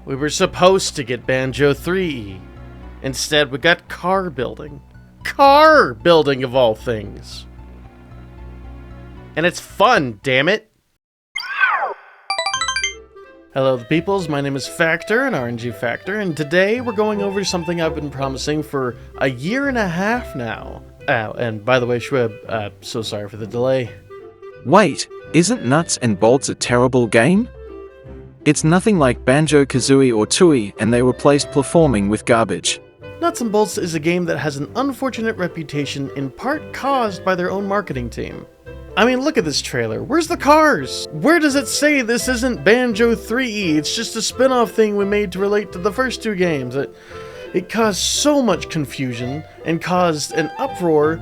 We were supposed to get Banjo 3E. Instead, we got car building. Car building, of all things. And it's fun, damn it! Hello, the peoples. My name is Factor, an RNG Factor, and today we're going over something I've been promising for a year and a half now. Oh, and by the way, Schwib, so sorry for the delay. Wait, isn't Nuts and Bolts a terrible game? It's nothing like Banjo-Kazooie or Tooie, and they replaced platforming with garbage. Nuts and Bolts is a game that has an unfortunate reputation in part caused by their own marketing team. I mean, look at this trailer. Where's the cars? Where does it say this isn't Banjo 3E? It's just a spin-off thing we made to relate to the first two games. It caused so much confusion and caused an uproar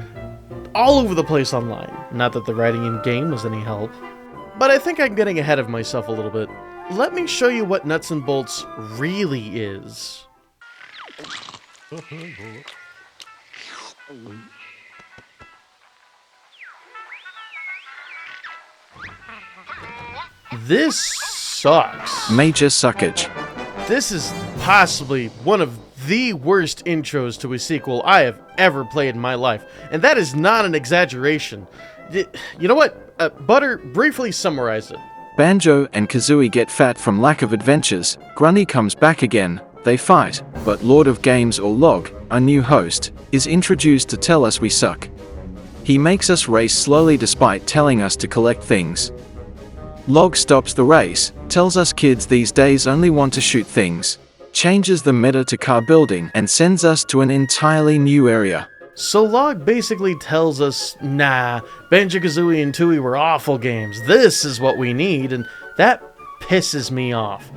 all over the place online. Not that the writing in-game was any help. But I think I'm getting ahead of myself a little bit. Let me show you what Nuts and Bolts really is. This sucks. Major suckage. This is possibly one of the worst intros to a sequel I have ever played in my life, and that is not an exaggeration. You know what? Butter, briefly summarize it. Banjo and Kazooie get fat from lack of adventures, Grunny comes back again, they fight, but Lord of Games or Log, our new host, is introduced to tell us we suck. He makes us race slowly despite telling us to collect things. Log stops the race, tells us kids these days only want to shoot things, changes the meta to car building, and sends us to an entirely new area. So Log basically tells us, nah, Banjo-Kazooie and Tooie were awful games. This is what we need, and that pisses me off.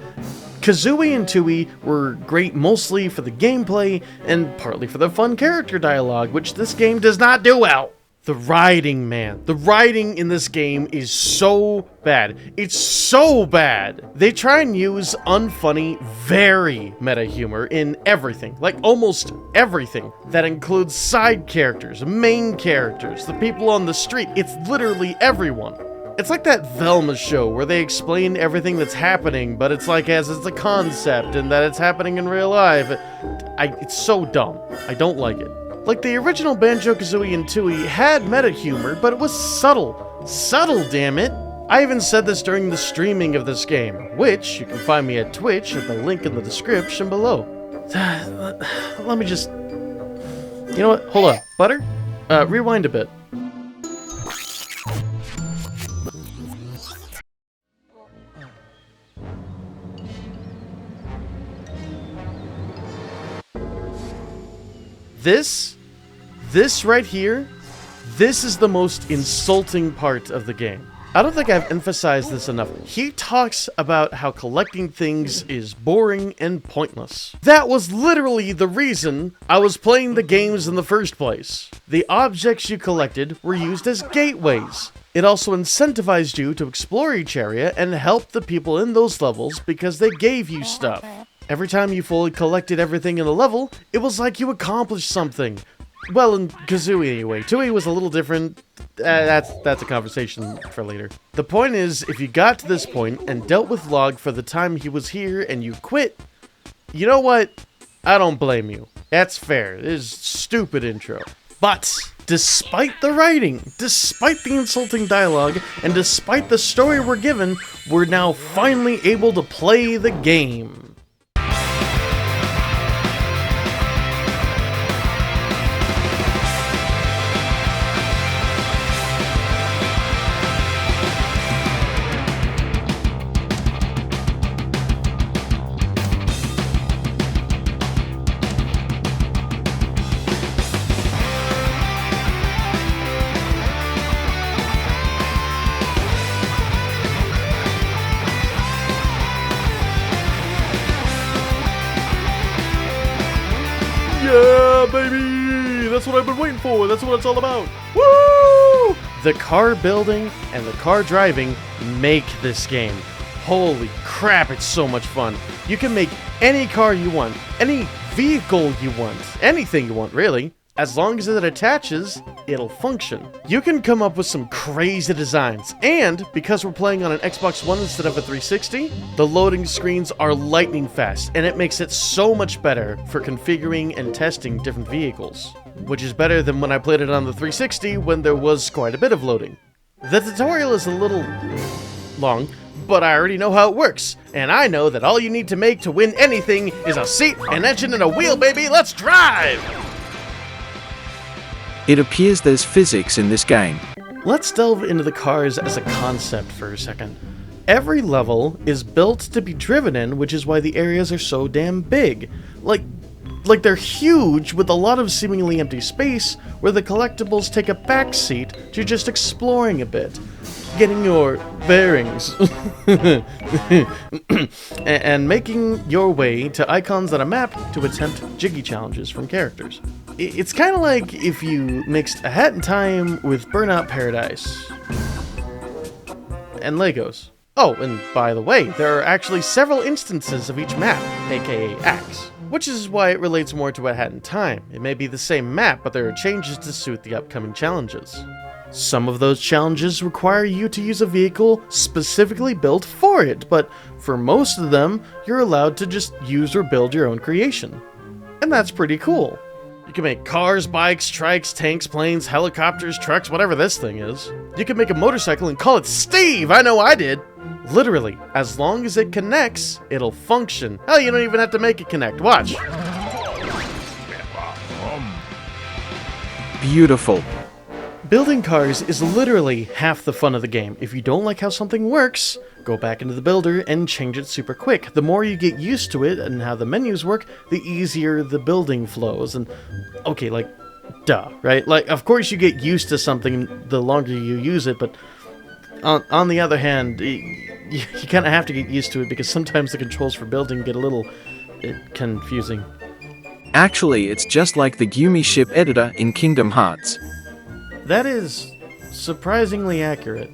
Kazooie and Tooie were great mostly for the gameplay and partly for the fun character dialogue, which this game does not do well. The writing, man. The writing in this game is so bad. It's so bad. They try and use unfunny, very meta humor in everything. Like almost everything. That includes side characters, main characters, the people on the street. It's literally everyone. It's like that Velma show where they explain everything that's happening, but it's like as it's a concept and that it's happening in real life. It's so dumb. I don't like it. Like, the original Banjo-Kazooie and Tooie had meta humor, but it was subtle. Subtle, damn it! I even said this during the streaming of this game, which you can find me at Twitch at the link in the description below. Let me just... You know what? Hold on. Butter? Rewind a bit. This right here, this is the most insulting part of the game. I don't think I've emphasized this enough. He talks about how collecting things is boring and pointless. That was literally the reason I was playing the games in the first place. The objects you collected were used as gateways. It also incentivized you to explore each area and help the people in those levels because they gave you stuff. Every time you fully collected everything in a level, it was like you accomplished something. Well, in Kazooie anyway. Tooie was a little different. That's a conversation for later. The point is, if you got to this point and dealt with Log for the time he was here and you quit, you know what? I don't blame you. That's fair. It is a stupid intro. But despite the writing, despite the insulting dialogue, and despite the story we're given, we're now finally able to play the game. Yeah, baby! That's what I've been waiting for. That's what it's all about. Woo! The car building and the car driving make this game. Holy crap, it's so much fun. You can make any car you want, any vehicle you want, anything you want really. As long as it attaches, it'll function. You can come up with some crazy designs, and because we're playing on an Xbox One instead of a 360, the loading screens are lightning fast, and it makes it so much better for configuring and testing different vehicles, which is better than when I played it on the 360 when there was quite a bit of loading. The tutorial is a little long, but I already know how it works, and I know that all you need to make to win anything is a seat, an engine, and a wheel, baby. Let's drive! It appears there's physics in this game. Let's delve into the cars as a concept for a second. Every level is built to be driven in, which is why the areas are so damn big. Like they're huge with a lot of seemingly empty space where the collectibles take a backseat to just exploring a bit, getting your bearings, and making your way to icons on a map to attempt jiggy challenges from characters. It's kind of like if you mixed A Hat in Time with Burnout Paradise and Legos. Oh, and by the way, there are actually several instances of each map, aka acts, which is why it relates more to A Hat in Time. It may be the same map, but there are changes to suit the upcoming challenges. Some of those challenges require you to use a vehicle specifically built for it, but for most of them, you're allowed to just use or build your own creation. And that's pretty cool. You can make cars, bikes, trikes, tanks, planes, helicopters, trucks, whatever this thing is. You can make a motorcycle and call it Steve! I know I did! Literally, as long as it connects, it'll function. Hell, you don't even have to make it connect. Watch! Beautiful. Building cars is literally half the fun of the game. If you don't like how something works, go back into the builder and change it super quick. The more you get used to it and how the menus work, the easier the building flows. And, okay, like, duh, right? Like, of course you get used to something the longer you use it, but on the other hand, you kind of have to get used to it because sometimes the controls for building get a little confusing. Actually, it's just like the Gumi ship editor in Kingdom Hearts. That is surprisingly accurate.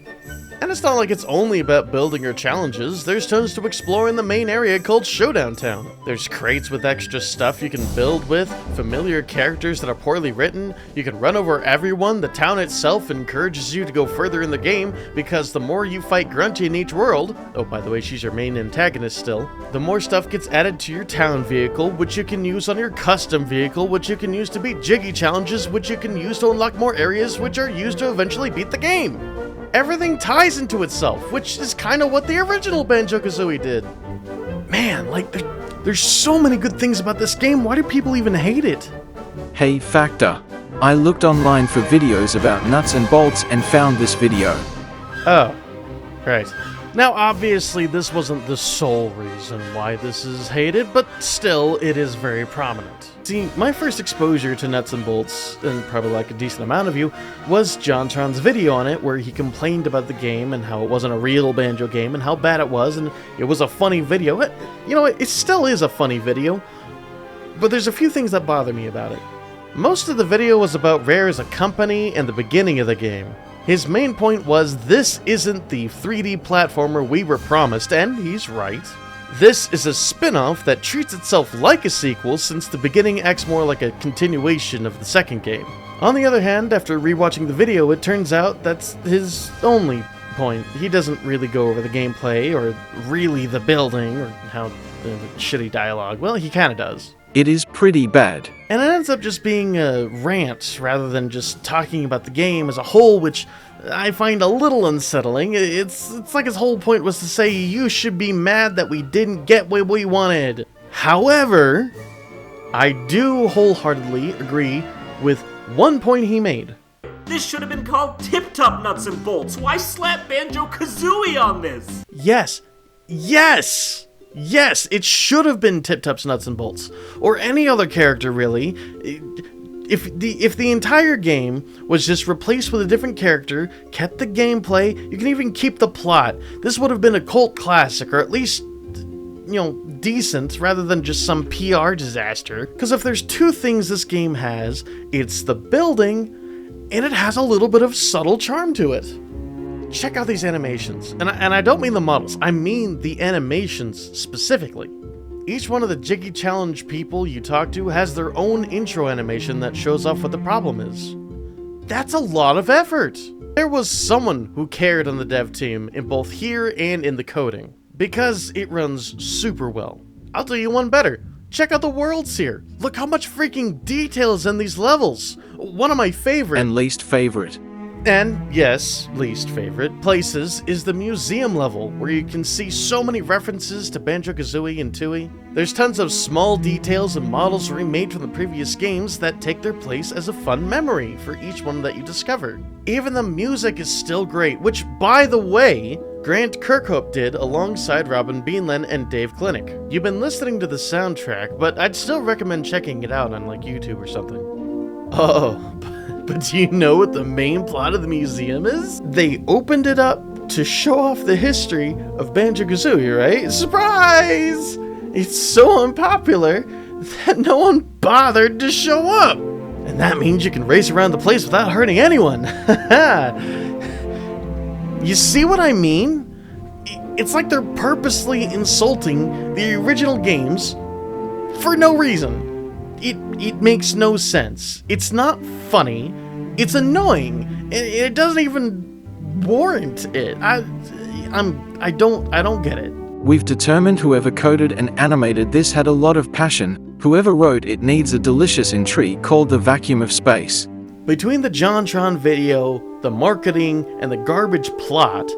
And it's not like it's only about building or challenges. There's tons to explore in the main area called Showdown Town. There's crates with extra stuff you can build with, familiar characters that are poorly written. You can run over everyone. The town itself encourages you to go further in the game because the more you fight Grunty in each world, oh, by the way, she's your main antagonist still, the more stuff gets added to your town vehicle, which you can use on your custom vehicle, which you can use to beat jiggy challenges, which you can use to unlock more areas, which are used to eventually beat the game. Everything ties into itself, which is kind of what the original Banjo-Kazooie did. Man, like, there's so many good things about this game. Why do people even hate it? Hey Factor, I looked online for videos about nuts and bolts and found this video. Oh, right. Now, obviously, this wasn't the sole reason why this is hated, but still, it is very prominent. See, my first exposure to nuts and bolts, and probably like a decent amount of you, was Jontron's video on it where he complained about the game and how it wasn't a real Banjo game and how bad it was, and it was a funny video. You know, it still is a funny video, but there's a few things that bother me about it. Most of the video was about Rare as a company and the beginning of the game. His main point was, this isn't the 3D platformer we were promised, and he's right. This is a spin-off that treats itself like a sequel since the beginning acts more like a continuation of the second game. On the other hand, after rewatching the video, it turns out that's his only point. He doesn't really go over the gameplay, or really the building, or how shitty dialogue. Well, he kinda does. It is pretty bad. And it ends up just being a rant rather than just talking about the game as a whole, which I find a little unsettling. It's like his whole point was to say you should be mad that we didn't get what we wanted. However, I do wholeheartedly agree with one point he made. This should have been called Tip Top Nuts and Bolts. Why slap Banjo-Kazooie on this? Yes! Yes! Yes, it should have been Tip Top's Nuts and Bolts. Or any other character, really. If the entire game was just replaced with a different character, kept the gameplay, you can even keep the plot, this would have been a cult classic, or at least, you know, decent, rather than just some PR disaster. Because if there's two things this game has, it's the building, and it has a little bit of subtle charm to it. Check out these animations. And I don't mean the models, I mean the animations specifically. Each one of the Jiggy Challenge people you talk to has their own intro animation that shows off what the problem is. That's a lot of effort! There was someone who cared on the dev team in both here and in the coding, because it runs super well. I'll do you one better. Check out the worlds here. Look how much freaking detail is in these levels. One of my favorite And least favorite. and yes, least favorite places is the museum level, where you can see so many references to Banjo-Kazooie and Tooie. There's tons of small details and models remade from the previous games that take their place as a fun memory for each one that you discover. Even the music is still great, which, by the way, Grant Kirkhope did alongside Robin Beanland and Dave Klinick. You've been listening to the soundtrack, but I'd still recommend checking it out on like YouTube or something. Oh, but do you know what the main plot of the museum is? They opened it up to show off the history of Banjo-Kazooie, right? Surprise! It's so unpopular that no one bothered to show up. And that means you can race around the place without hurting anyone. You see what I mean? It's like they're purposely insulting the original games for no reason. It makes no sense. It's not funny. It's annoying. It doesn't even warrant it. I don't get it. We've determined whoever coded and animated this had a lot of passion. Whoever wrote it needs a delicious intrigue called the vacuum of space. Between the Jontron video, the marketing, and the garbage plot,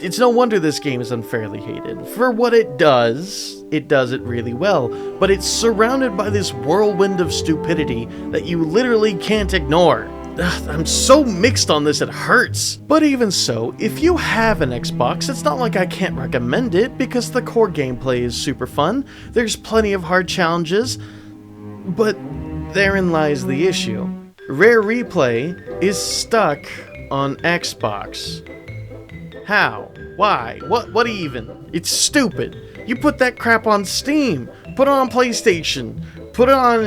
it's no wonder this game is unfairly hated. For what it does it really well, but it's surrounded by this whirlwind of stupidity that you literally can't ignore. Ugh, I'm so mixed on this, it hurts. But even so, if you have an Xbox, it's not like I can't recommend it, because the core gameplay is super fun, there's plenty of hard challenges, but therein lies the issue. Rare Replay is stuck on Xbox. How? Why? What even? It's stupid. You put that crap on Steam. Put it on PlayStation. Put it on,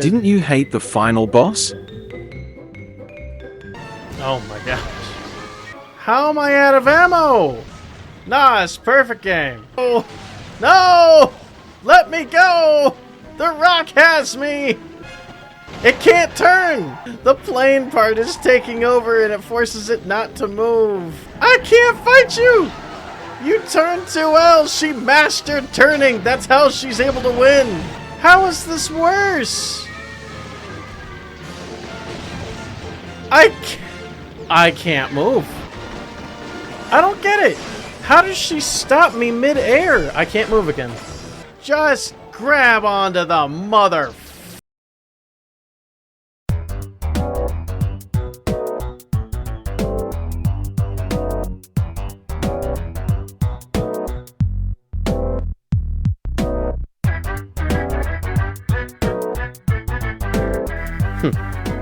Didn't you hate the final boss? Oh my gosh. How am I out of ammo? Nah, it's perfect game. Oh, no! Let me go! The rock has me! It can't turn! The plane part is taking over and it forces it not to move. I can't fight you! You turned too well! She mastered turning! That's how she's able to win! How is this worse? I can't move. I don't get it! How does she stop me mid-air? I can't move again. Just grab onto the mother...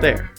There.